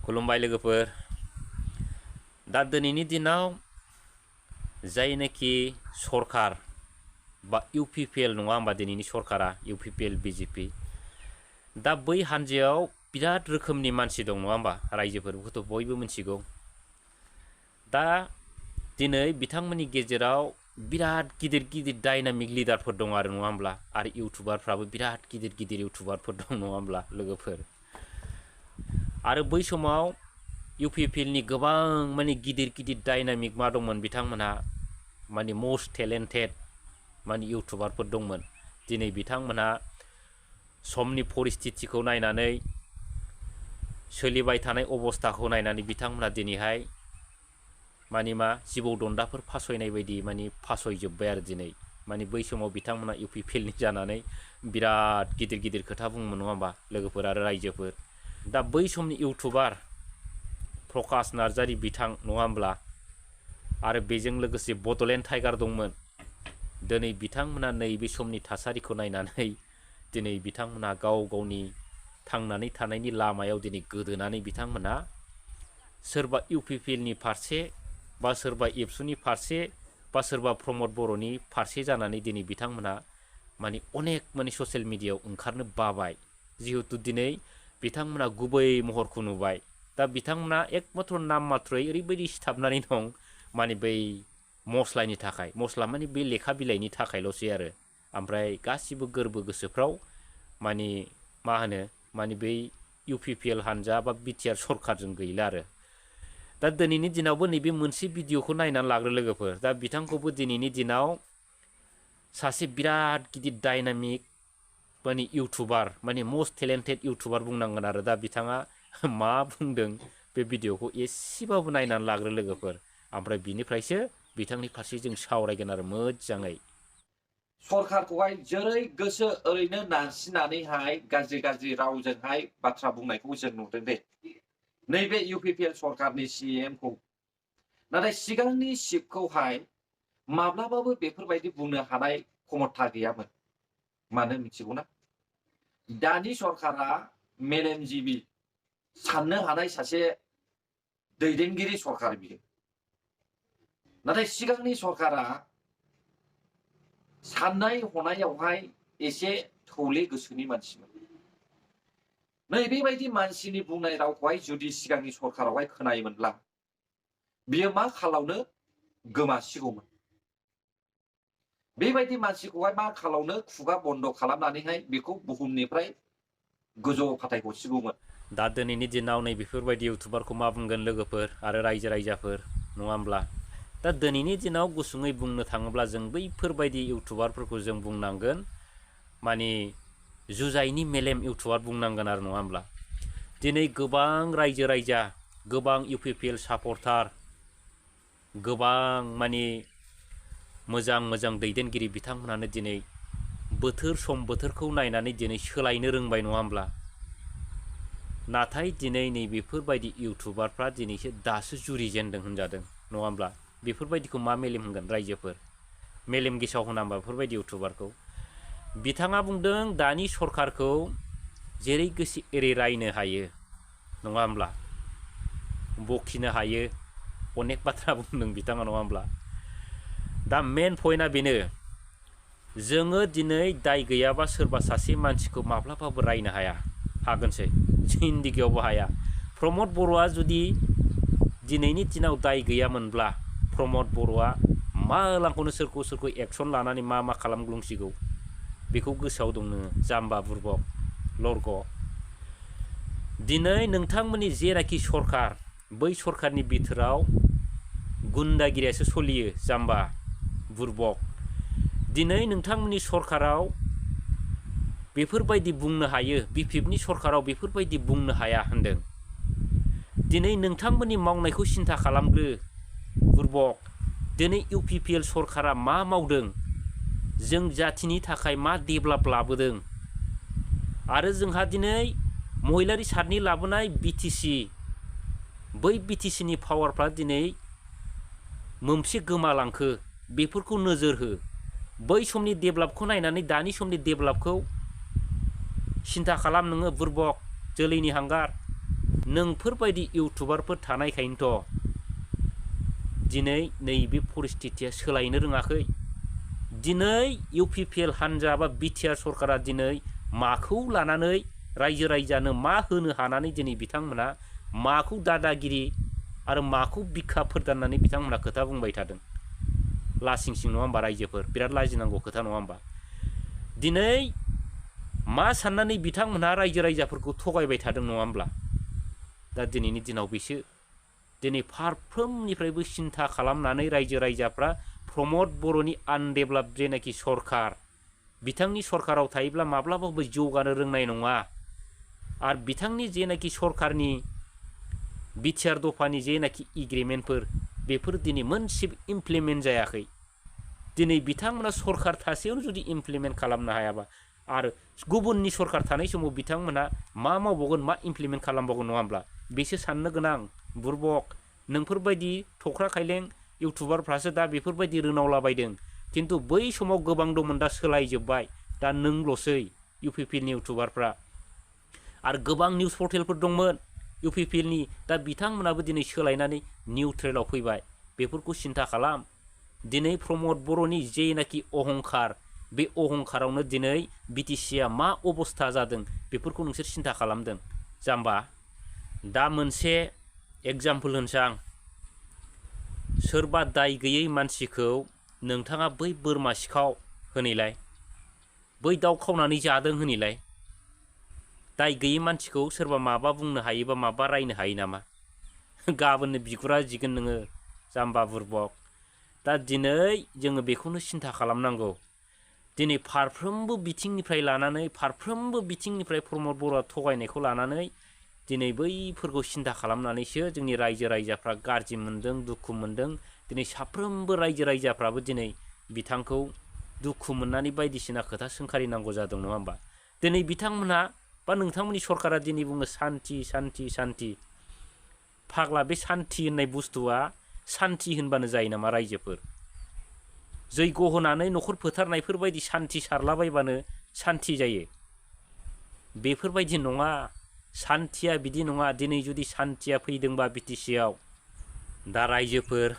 खुलुमबाय लोगोफोर दा दिनैनि दिनाव जायनाखि सरकार बा इउपिपिएल नङा होमबा दिनैनि सरकारा इउपिपिएल बिजेपि दा बै हान्जायाव बिराद रोखोमनि मानसि दं नङा होमबा रायजोफोरखौथ' बयबो मिथिगौ दा दिनै बिथांमोननि गेजेराव बिराद गिदिर गिदिर डायनामिक लिडारफोर दं आरो नङा होमब्ला आरो इउटुबारफ्राबो बिराद गिदिर गिदिर इउटुबारफोर दं नङा होमब्ला लोगोफोर आरो बै समाव इउपिपिएलनि गोबां माने गिदिर गिदिर डायनामिक मा दंमोन बिथांमोनहा माने मोस्ट टेलेन्टेड माने इउटुबारफोर दंमोन दिनै बिथांमोनहा समनि परिस्थितिखौ नायनानै सोलिबाय थानाय अबस्थाखौ नायनानै बिथांमोनहा दिनैहाय माने मा जिबौ दन्दाफोर फासयनाय बायदि माने फासयजोब्बाय आरो दिनै माने बै समाव बिथांमोनहा इउपिपिएलनि जानानै बिराद गिदिर गिदिर खोथा बुङोमोन नङा होमबा लोगोफोर आरो रायजोफोर दा बै समनि इउटुबार प्रकाश नार्जारी बिथां नङा होमब्ला आरो बेजों लोगोसे बड'लेण्ड टाइगार दंमोन दिनै बिथांमोना नैबे समनि थासारिखौ नायनानै दिनै बिथांमोना गाव गावनि थांनानै थानायनि लामायाव दिनै गोदोनानै बिथांमोना सोरबा इउपिपिएलनि फारसे बा सोरबा एबसुनि फारसे बा सोरबा प्रमद बर'नि फारसे जानानै दिनै बिथांमोना माने अनेक माने ससियेल मिडियायाव ओंखारनो बाबाय जिहेतु दिनै बिथांमोना गुबै महरखौ नुबाय दा बिथांमोना एकमात्र नाम मात्रयै ओरैबायदि सिथाबनानै दं माने बै मस्लानि थाखाय मस्ला माने बे लेखा बिलाइनि थाखायल'सै आरो ओमफ्राय गासिबो गोरबो गोसोफ्राव माने मा होनो माने बै इउपिपिएल हान्जा बा बिटिआर सरकारजों गैला आरो दा दिनैनि दिनावबो नैबे मोनसे भिडिअखौ नायनानै लाग्रो लोगोफोर दा बिथांखौबो दिनैनि दिनाव सासे बिराद गिदिर डायनामिक माने इउटुबार माने मोस्ट टेलेन्टेड इउटुबार बुंनांगोन आरो दा बिथाङा मा बुंदों बे भिडिअखौ एसेबाबो नायनानै लाग्रो लोगोफोर ओमफ्राय बिनिफ्रायसो बिथांनि फारसे जों सावरायगोन आरो मोजाङै सरकारखौहाय जेरै गोसो ओरैनो नारसिननानैहाय गाज्रि गाज्रि रावजोंहाय बाथ्रा बुंनायखौ जों नुदों दे नैबे इउपिपिएल सरकारनि सिएमखौ नाथाय सिगांनि चिफखौहाय माब्लाबाबो बेफोरबायदि बुंनो हानाय क्षमता गैयामोन मानो मिथिगौना दानि सरकारा मेलेमजिबि साननो हानाय सासे दैदेनगिरि सरकार बियो नाथाय सिगांनि सरकारा साननाय हनायावहाय एसे थौले गोसोनि मानसिमोन नैबेबायदि मानसिनि बुंनाय रावखौहाय जुदि सिगांनि सरकारावहाय खोनायोमोनब्ला बियो मा खालामनो गोमासिगौमोन बेबायदि मानसिखौहाय मा खालामनो खुगा बन्द खालामनानैहाय बेखौ बुहुमनिफ्राय गोजौ फाथाय हरसिगौमोन दा दिनैनि दिनाव नै बेफोरबायदि इउटुबारखौ मा बुंगोन लोगोफोर आरो रायजो राजाफोर नङा होमब्ला दा दिनैनि दिनाव गुसुङै बुंनो थाङोब्ला जों बैफोरबायदि इउटुबारफोरखौ जों बुंनांगोन माने जुजाइनि मेलेम इउटुबार बुंनांगोन आरो नङा होमब्ला दिनै गोबां रायजो राजा गोबां इउपिपिएल सापर्टार गोबां माने मोजां मोजां दैदेनगिरि बिथांमोनानो दिनै बोथोर सम बोथोरखौ नायनानै दिनै सोलायनो रोंबाय नङा होमब्ला नाथाय दिनै नैबेफोरबायदि इउटुबारफ्रा दिनैसो दासो जुरिजेनदों होनजादों नङा होमब्ला बेफोरबायदिखौ मा मेलेम होनगोन रायजोफोर मेलेम गेसाव होना होमबा बेफोरबायदि इउटुबारखौ बिथाङा बुंदों दानि सरकारखौ जेरै गोसो एरै रायनो हायो नङा होमब्ला बखिनो हायो अनेक बाथ्रा बुंदों बिथाङा नङा होमब्ला दा मेन पइन्टआ बेनो जोङो दिनै दाय गैयाबा सोरबा सासे मानसिखौ माब्लाबाबो रायनो हाया हागोनसै जिन्दिगियावबो हाया प्रमद बर'आ जुदि दिनैनि दिनाव दाय गैयामोनब्ला प्रमद बर'आ मा लांखौनो सोरखौ एक्सन लानानै मा खालामग्लुंसिगौ बेखौ गोसोआव दं नोङो जाम्बा बुरबक लरग' दिनै नोंथांमोननि जेनाखि सरकार बै सरकारनि बिथोराव गुन्दागिरियासो सोलियो जाम्बा बुरबक दिनै नोंथांमोननि सरकाराव बेफोरबायदि बुंनो हायो बिपिएफनि सरकाराव बेफोरबायदि बुंनो हाया होनदों दिनै नोंथांमोननि मावनायखौ सिन्था खालामग्रो बुरबक दिनै इउपिपिएल सरकारा मा मावदों जों जाथिनि थाखाय मा डेभेलप लाबोदों आरो जोंहा दिनै महिलारि सारनि लाबोनाय बिटिसि बै बिटिसिनि पावारफ्रा दिनै मोनसे गोमालांखो बेफोरखौ नोजोर हो बै समनि डेभेलपखौ नायनानै दानि समनि डेभेलपखौ सिन्था खालाम नोङो बुरबक जोलैनि हांगार नोंफोरबायदि इउटुबारफोर थानायखायनोथ' दिनै नैबे परिस्थितिया सोलायनो रोङाखै। दिनै UPPL हान्जा बा बिटिआर सरकारा दिनै माखौ लानानै रायजो राजानो मा होनो हानानै दिनै बिथांमोना माखौ दादागिरि आरो माखौ बिखा फोरदाननानै बिथांमोना खोथा बुंबाय थादों। लासिंसिं नङा होमबा रायजोफोर, बिराद लाजिनांगौ खोथा नङा होमबा। दिनै मा साननानै बिथांमोनहा रायजो राजाफोरखौ थगायबाय थादों नङा होमब्ला। दा दिनैनि दिनाव बिसो दिनै फारफ्रोमनिफ्रायबो सिन्था खालामनानै रायजो राजाफ्रा प्रमद बर'नि आनडेभेलप जेनाखि सरकार, बिथांनि सरकाराव थायोब्ला माब्लाबाबो जौगानो रोंनाय नङा। आरो बिथांनि जेनाखि सरकारनि बिटिआर दफानि जेनाखि एग्रिमेन्टफोर, बेफोर दिनै मोनसेबो इमप्लिमेन्ट जायाखै। दिनै बिथांमोना सरकार थासेयावनो जुदि इमप्लिमेन्ट खालामनो हायाबा आरो गुबुननि सरकार थानाय समाव बिथांमोना मा मावबावगोन, मा इमप्लिमेन्ट खालामबावगोन नङा होमब्ला। बेसो साननो गोनां बुरबक। नोंफोरबायदि थख्रा खायलें इउटुबारफ्रासो दा बेफोरबायदि रोनावलाबायदों। खिन्थु बै समाव गोबां दंमोन, दा सोलायजोब्बाय। दा नोंल'सै UPPLनि इउटुबारफ्रा। आरो गोबां निउस पर्टेलफोर दंमोन UPPLनि, दा बिथांमोनाबो दिनै सोलायनानै निउट्रेलाव फैबाय। बेफोरखौ सिन्था खालाम। दिनै प्रमद बर'नि जेनाखि अहंखार, बे अहंखारावनो दिनै BTCआ मा अबस्था जादों बेफोरखौ नोंसोर सिन्था खालामदों जाम्बा। दा मोनसे एग्जाम्पोल होनसै आं। सोरबा दाय गैयै मानसिखौ नोंथाङा बै बोरमा सिखाव होनैलाय, बै दाउ खावनानै जादों होनैलाय, दाय गैयै मानसिखौ सोरबा माबा बुंनो हायोबा माबा रायनो हायो नामा? गाबोननो बिगुरा जिगोन नोङो जाम्बा बुरबक। दा दिनै जोङो बेखौनो सिन्था खालामनांगौ। दिनै फारफ्रोमबो बिथिंनिफ्राय लानानै, फारफ्रोमबो बिथिंनिफ्राय प्रमद बर'आ थगायनायखौ लानानै दिनै बैफोरखौ सिन्था खालामनानैसो जोंनि रायजो राजाफ्रा गाज्रि मोनदों, दुखु मोनदों। दिनै साफ्रोमबो रायजो राजाफ्राबो दिनै बिथांखौ दुखु मोननानै बायदिसिना खोथा सोंखारिनांगौ जादों नङा होमबा। दिनै बिथांमोनहा बा नोंथांमोननि सरकारा दिनै बुङो सान्थि सान्थि सान्थि। फाग्ला, बे सान्थि होननाय बुस्थुआ सान्थि होनबानो जायो नामा रायजोफोर? जैग' होनानै न'खर फोथारनायफोरबायदि सान्थि सारलाबायबानो सान्थि जायो? बेफोरबायदि नङा। सान्थिया बिदि नङा। दिनै जुदि सान्थिया फैदोंबा BTCआव, दा रायजोफोर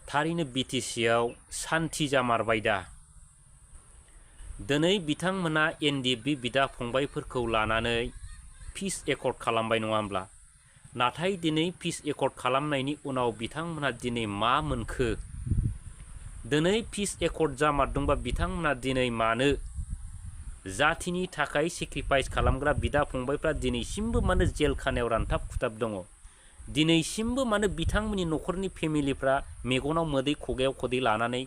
थारैनो BTCआव सान्थि जामारबाय दा। दिनै बिथांमोना NDP बिदा फंबायफोरखौ लानानै पिस एकर्ड खालामबाय नङा होमब्ला। नाथाय दिनै पिस एकर्ड खालामनायनि उनाव बिथांमोनहा दिनै मा मोनखो? दिनै पिस एकर्ड जामारदोंबा बिथांमोना दिनै मानो जाथिनि थाखाय सेक्रिफाइस खालामग्रा बिदा फंबायफ्रा दिनैसिमबो मानो जेल खानायाव रानथाब खुथाब दङ? दिनैसिमबो मानो बिथांमोननि न'खरनि फेमिलिफ्रा मेगनाव मोदै खुगायाव खदै लानानै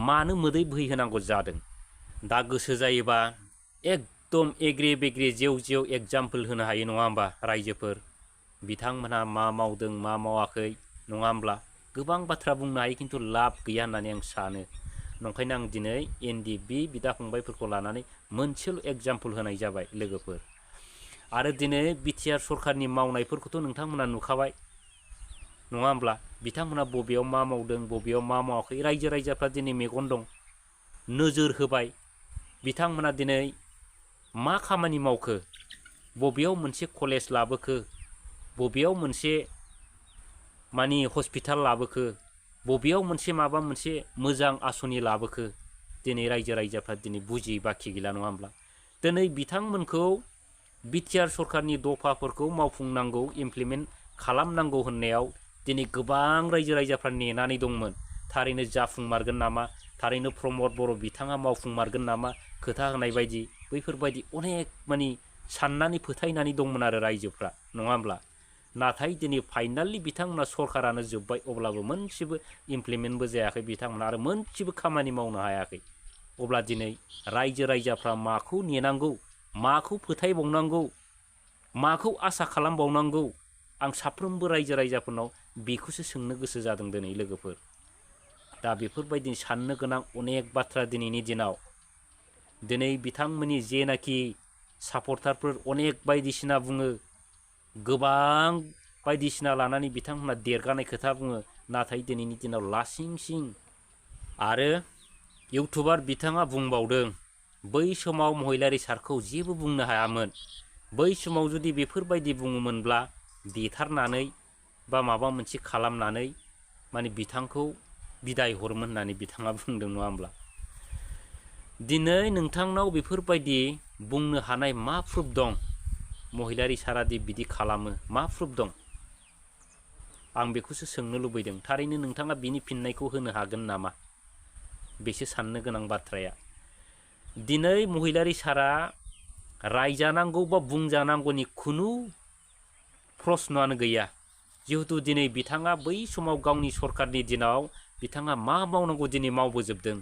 मानो मोदै बोहैहोनांगौ जादों? दा गोसो जायोबा एकदम एग्रे बेग्रे जेव जेव एग्जाम्पोल होनो हायो नङा होमबा रायजोफोर। बिथांमोनहा मा मावदों मा मावाखै नङा होमब्ला गोबां बाथ्रा बुंनो हायो, खिन्थु लाब गैया होननानै आं सानो। नंखायनो आं दिनै NDP बिदा फंबायफोरखौ लानानै मोनसेल' एग्जाम्पोल होनाय जाबाय लोगोफोर। आरो दिनै बिटिआर सरकारनि मावनायफोरखौथ' नोंथांमोना नुखाबाय नङा होमब्ला। बिथांमोना बबेयाव मा मावदों, बबेयाव मा मावाखै, रायजो राजाफ्रा दिनै मेगन दं, नोजोर होबाय। बिथांमोना दिनै मा खामानि मावखो, बबेयाव मोनसे कलेज लाबोखो, बबेयाव मोनसे मानि हस्पिटाल लाबोखो, बबेयाव मोनसे माबा मोनसे मोजां आसनि लाबोखो, दिनै रायजो राजाफ्रा दिनै बुजियै बाखि गैला नङा होमब्ला। दिनै बिथांमोनखौ बिटिआर सरकारनि दफाफोरखौ मावफुंनांगौ, इमप्लिमेन्ट खालामनांगौ होननायाव दिनै गोबां रायजो राजाफ्रा नेनानै दंमोन। थारैनो जाफुंमारगोन नामा, थारैनो प्रमद बर' बिथाङा मावफुंमारगोन नामा खोथा होनाय बायदि, बैफोरबायदि अनेक मानि साननानै फोथायनानै दंमोन आरो रायजोफ्रा नङा होमब्ला। नाथाय दिनै फाइनालि बिथांमोना सरकारानो जोब्बाय, अब्लाबो मोनसेबो इमप्लिमेन्टबो जायाखै बिथांमोना, आरो मोनसेबो खामानि मावनो हायाखै। अब्ला दिनै रायजो राजाफ्रा माखौ नेनांगौ, माखौ फोथायबावनांगौ, माखौ आसा खालामबावनांगौ? आं साफ्रोमबो रायजो राजाफोरनाव बेखौसो सोंनो गोसो जादों दिनै लोगोफोर। दा बेफोरबायदि साननो गोनां अनेक बाथ्रा दिनैनि दिनाव। दिनै बिथांमोननि जेनाखि सापर्टारफोर अनेक बायदिसिना बुङो, गोबां बायदिसिना लानानै बिथांमोना देरगानाय खोथा बुङो, नाथाय दिनैनि दिनाव लासिं सिं। आरो इउटुबार बिथाङा बुंबावदों बै समाव महिलारि सारखौ जेबो बुंनो हायामोन, बै समाव जुदि बेफोरबायदि बुङोमोनब्ला देथारनानै बा माबा मोनसे खालामनानै माने बिथांखौ बिदाय हरोमोन होननानै बिथाङा बुंदों नङा होमब्ला। दिनै नोंथांनाव बेफोरबायदि बुंनो हानाय मा प्रुफ दं महिलारि सारादि बिदि खालामो, मा प्रुफ दं? आं बेखौसो सोंनो लुबैदों। थारैनो नोंथाङा बिनि फिननायखौ होनो हागोन नामा? बेसो साननो गोनां बाथ्राया। दिनै महिलारि सारा रायजानांगौ बा बुंजानांगौनि खुनु प्रश्नआनो गैया। जिहेतु दिनै बिथाङा बै समाव गावनि सरकारनि दिनाव बिथाङा मा मावनांगौ दिनै मावबोजोबदों।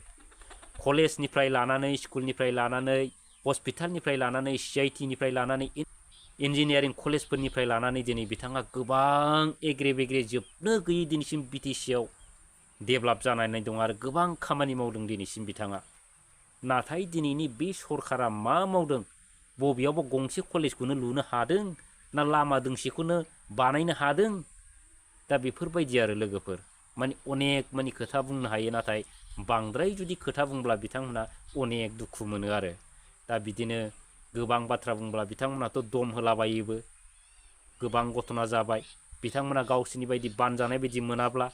कलेजनिफ्राय लानानै, स्कुलनिफ्राय लानानै, हस्पिटालनिफ्राय लानानै, CIT निफ्राय लानानै, इन्जिनियारिं कलेजफोरनिफ्राय लानानै दिनै बिथाङा गोबां एग्रे बेग्रे जोबनो गैयै दिनैसिम BTC-आव डेभेलप जानानै दं आरो गोबां खामानि मावदों दिनैसिम बिथाङा। नाथाय दिनैनि बे सरकारा मा मावदों? बबेयावबा गंसे कलेजखौनो लुनो हादों ना लामा दोंसेखौनो बानायनो हादों? दा बेफोरबायदि आरो लोगोफोर, माने अनेक माने खोथा बुंनो हायो, नाथाय बांद्राय जुदि खोथा बुंब्ला बिथांमोना अनेक दुखु मोनो आरो। दा बिदिनो गोबां बाथ्रा बुंब्ला बिथांमोनाथ' दम होलाबायोबो। गोबां घटना जाबाय। बिथांमोना गावसोरनि बायदि बानजानाय बायदि मोनाब्ला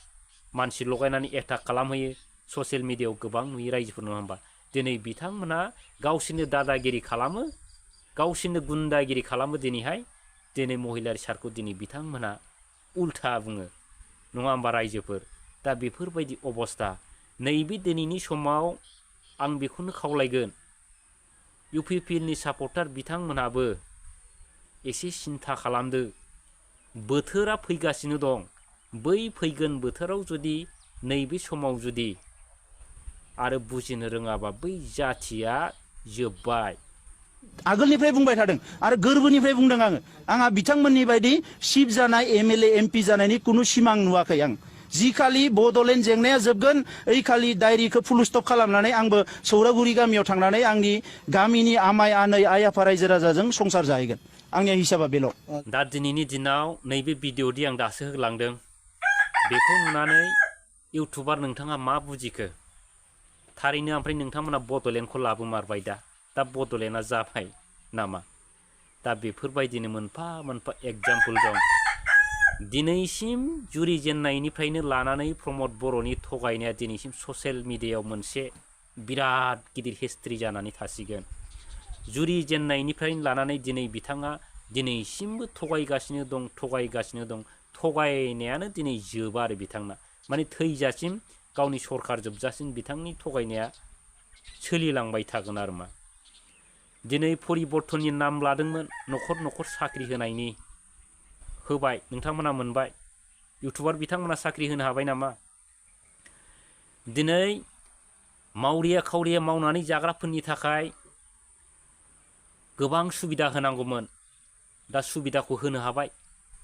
मानसि लगायनानै एटाक खालामहैयो। ससियेल मिडियायाव गोबां नुयो रायजोफोर, नङा होमबा? दिनै बिथांमोना गावसोरनो दादागिरि खालामो, गावसोरनो गुन्दागिरि खालामो। दिनै महिलारि सारखौ दिनै बिथांमोना उल्था बुङो, नङा होमबा रायजोफोर? दा बेफोरबायदि अबस्था। नैबे दिनैनि समाव आं बेखौनो खावलायगोन, UPPLनि सापर्टार बिथांमोनहाबो एसे सिन्था खालामदो। बोथोरा फैगासिनो दं। बै फैगोन बोथोराव जुदि नैबे समाव जुदि आरो बुजिनो रोङाबा बै जाथिया जोब्बाय। आगोलनिफ्राय बुंबाय थादों आरो गोरबोनिफ्राय बुंदों आङो। आंहा बिथांमोननि बायदि चिफ जानाय, MLA, MP जानायनि कुनु सिमां नुवाखै आं। जिखालि बड'लेण्ड जेंनाया जोबगोन, ओइखालि डायरिखौ फुल स्टप खालामनानै आंबो सौरागुरि गामियाव थांनानै आंनि गामिनि आमाय आनै आइ आफा रायजो राजाजों संसार जाहैगोन। आंनि हिसाबा बेल'। दा दिनैनि दिनाव नैबे भिडिअ'दि आं दासो होलांदों, बेखौ नुनानै इउटुबार नोंथाङा मा बुजिखो? थारैनो ओमफ्राय नोंथांमोना बड'लेण्डखौ लाबोमारबाय दा बड'लेण्डआ जाबाय नामा? दा बेफोरबायदिनो मोनफा मोनफा एग्जाम्पल दं। दिनैसिम जुरिजेननायनिफ्रायनो लानानै प्रमद बर'नि थगायनाया दिनैसिम ससियेल मिडियायाव मोनसे बिराद गिदिर हिस्ट्रि जानानै थासिगोन। जुरिजेननायनिफ्रायनो लानानै दिनै बिथाङा दिनैसिमबो थगायगासिनो दं। थगायनायानो दिनै जोबा आरो बिथांना। माने थैजासिम, गावनि सरकार जोबजासिम बिथांनि थगायनाया सोलिलांबाय थागोन आरो मा। दिनै परिबर्तननि नाम लादोंमोन, न'खर न'खर साख्रि होनायनि। होबाय, नोंथांमोना मोनबाय। इउटुबार बिथांमोना साख्रि होनो हाबाय नामा? दिनै मावरिया खावरिया मावनानै जाग्राफोरनि थाखाय गोबां सुबिदा होनांगौमोन। दा सुबिदाखौ होनो हाबाय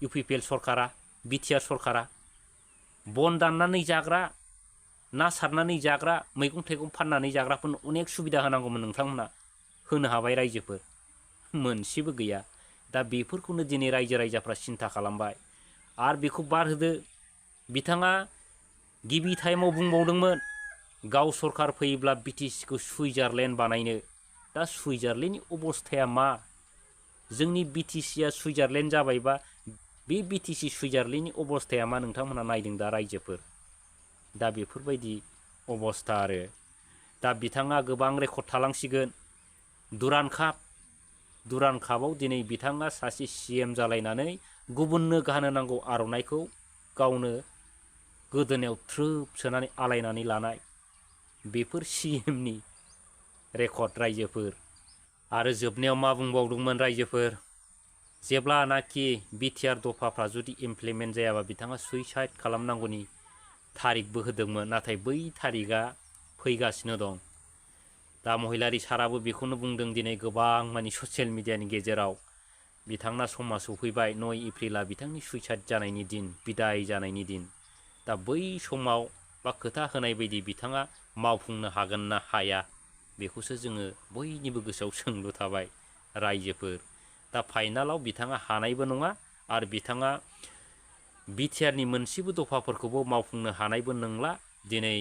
UPPL सरकारा, BTR सरकारा। बन दाननानै जाग्रा, ना सारनानै जाग्रा, मैगं थाइगं फाननानै जाग्राफोरनो अनेक सुबिदा होनांगौमोन नोंथांमोना। होनो हाबाय रायजोफोर, मोनसेबो गैया। दा बेफोरखौनो दिनै रायजो राजाफ्रा सिन्था खालामबाय। आरो बेखौ बारहोदो, बिथाङा गिबि टाइमाव बुंबावदोंमोन गाव सरकार फैयोब्ला BTC-खौ सुइजारलेण्ड बानायनो। दा सुइजारलेण्डनि अबस्थाया मा? जोंनि BTC-आ सुइजारलेण्ड जाबायबा बे BTC सुइजारलेण्डनि अबस्थाया मा नोंथांमोना नायदों दा रायजोफोर। दा बेफोरबायदि अबस्था आरो। दा बिथाङा गोबां रेकर्ड थालांसिगोन। दुरान कापआव दिनै बिथाङा सासे CM जालायनानै गुबुननो गानहो नांगौ आर'नाइखौ गावनो गोदोनायाव थ्रोब सोनानै आलायनानै लानाय। बेफोर CM-नि रेकर्ड रायजोफोर। आरो जोबनायाव मा बुंबावदोंमोन रायजोफोर? जेब्लानाखि BTR दफाफ्रा जुदि इमप्लिमेन्ट जायाबा बिथाङा सुइसाइड खालामनांगौनि थारिखबो होदोंमोन। नाथाय बै थारिखआ फैगासिनो दं। दा महिलारि साराबो बेखौनो बुंदों दिनै गोबां माने ससियेल मिडियानि गेजेराव। बिथांना समा सफैबाय, 9 एप्रिला बिथांनि सुइसाइड जानायनि दिन, बिदाय जानायनि दिन। दा बै समाव बा खोथा होनाय बायदि बिथाङा मावफुंनो हागोन ना हाया, बेखौसो जोङो बयनिबो गोसोआव सोंलु थाबाय रायजोफोर। दा फाइनालाव बिथाङा हानायबो नङा आरो बिथाङा BTR-नि मोनसेबो दफाफोरखौबो मावफुंनो हानायबो नंला। दिनै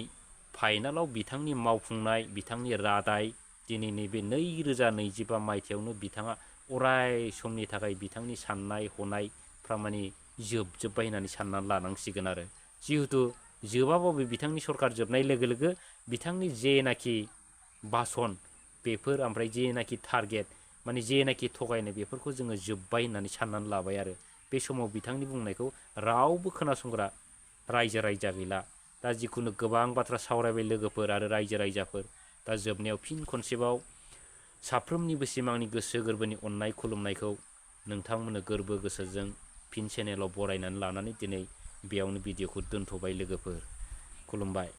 फाइनालाव बिथांनि मावफुंनाय, बिथांनि रादाय, दिनै नैबे 2025 मायथाइयावनो बिथाङा अराय समनि थाखाय बिथांनि साननाय हनायफ्रा माने जोबजोब्बाय होननानै साननानै लानांसिगोन आरो जिहेथु जोबाबाबो बिथांनि सरखार जोबनाय लोगो लोगो बिथांनि जेनाखि भाषन बेफोर ओमफ्राय जेनाखि टारगेट माने जेनाखि थगायनाय बेफोरखौ जोङो जोब्बाय होननानै साननानै लाबाय आरो बे समाव बिथांनि बुंनायखौ रावबो खोनासंग्रा रायजो राजा गैला। दा जिखुनु गोबां बाथ्रा सावरायबाय लोगोफोर आरो रायजो राजाफोर। दा जोबनायाव फिन खनसेबाव साफ्रोमनिबो सिम आंनि गोसो गोरबोनि अननाय खुलुमनायखौ नोंथांमोननो गोरबो गोसोजों फिन चेनेलाव बरायनानै लानानै दिनै बेयावनो भिडिअखौ दोनथ'बाय लोगोफोर। खुलुमबाय।